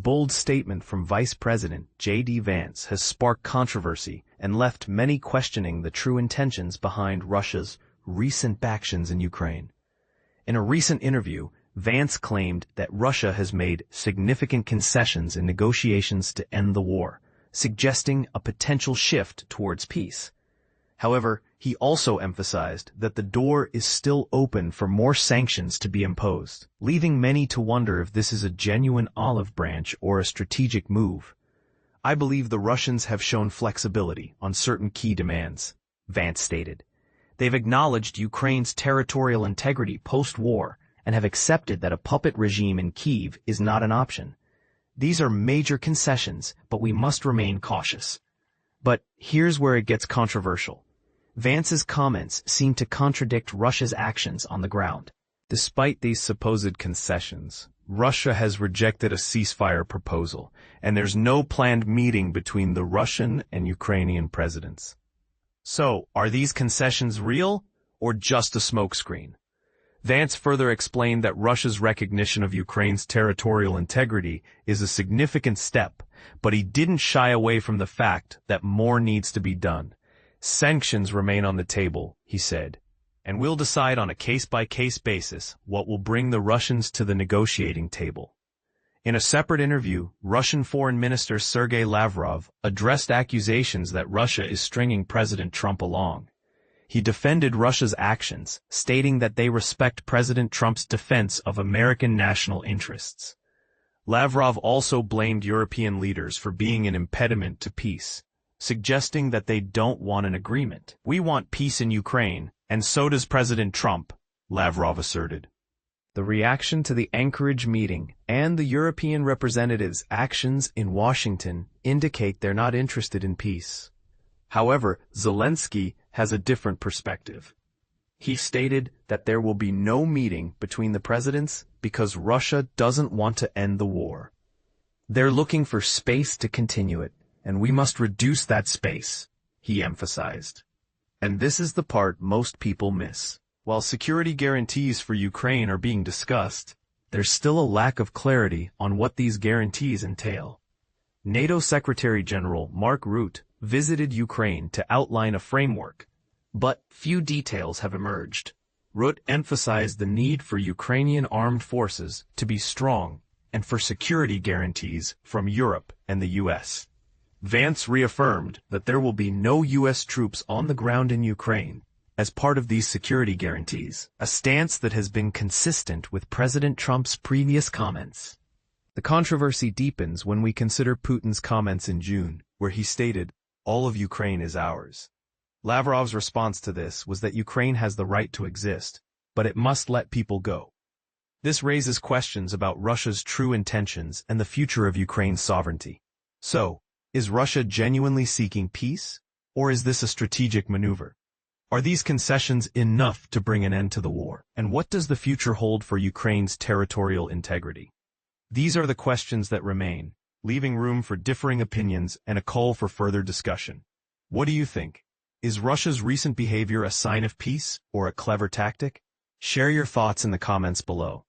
bold statement from Vice President JD Vance has sparked controversy and left many questioning the true intentions behind Russia's recent actions in Ukraine. In a recent interview, Vance claimed that Russia has made significant concessions in negotiations to end the war, suggesting a potential shift towards peace. However, he also emphasized that the door is still open for more sanctions to be imposed, leaving many to wonder if this is a genuine olive branch or a strategic move. "I believe the Russians have shown flexibility on certain key demands," Vance stated. "They've acknowledged Ukraine's territorial integrity post-war and have accepted that a puppet regime in Kyiv is not an option. These are major concessions, but we must remain cautious." But here's where it gets controversial. Vance's comments seem to contradict Russia's actions on the ground. Despite these supposed concessions, Russia has rejected a ceasefire proposal, and there's no planned meeting between the Russian and Ukrainian presidents. So, are these concessions real, or just a smokescreen? Vance further explained that Russia's recognition of Ukraine's territorial integrity is a significant step, but he didn't shy away from the fact that more needs to be done. "Sanctions remain on the table," he said, "and we'll decide on a case-by-case basis what will bring the Russians to the negotiating table." In a separate interview, Russian Foreign Minister Sergey Lavrov addressed accusations that Russia is stringing President Trump along. He defended Russia's actions, stating that they respect President Trump's defense of American national interests. Lavrov also blamed European leaders for being an impediment to peace, suggesting that they don't want an agreement. "We want peace in Ukraine, and so does President Trump," Lavrov asserted. The reaction to the Anchorage meeting and the European representatives' actions in Washington indicate they're not interested in peace. However, Zelenskyy has a different perspective. He stated that there will be no meeting between the presidents because Russia doesn't want to end the war. "They're looking for space to continue it, and we must reduce that space," he emphasized. And this is the part most people miss. While security guarantees for Ukraine are being discussed, there's still a lack of clarity on what these guarantees entail. NATO Secretary General Mark Rutte visited Ukraine to outline a framework, but few details have emerged. Rutte emphasized the need for Ukrainian armed forces to be strong and for security guarantees from Europe and the U.S. Vance reaffirmed that there will be no U.S. troops on the ground in Ukraine as part of these security guarantees, a stance that has been consistent with President Trump's previous comments. The controversy deepens when we consider Putin's comments in June, where he stated, "All of Ukraine is ours." Lavrov's response to this was that Ukraine has the right to exist, but it must let people go. This raises questions about Russia's true intentions and the future of Ukraine's sovereignty. So, is Russia genuinely seeking peace, or is this a strategic maneuver? Are these concessions enough to bring an end to the war? And what does the future hold for Ukraine's territorial integrity? These are the questions that remain, leaving room for differing opinions and a call for further discussion. What do you think? Is Russia's recent behavior a sign of peace or a clever tactic? Share your thoughts in the comments below.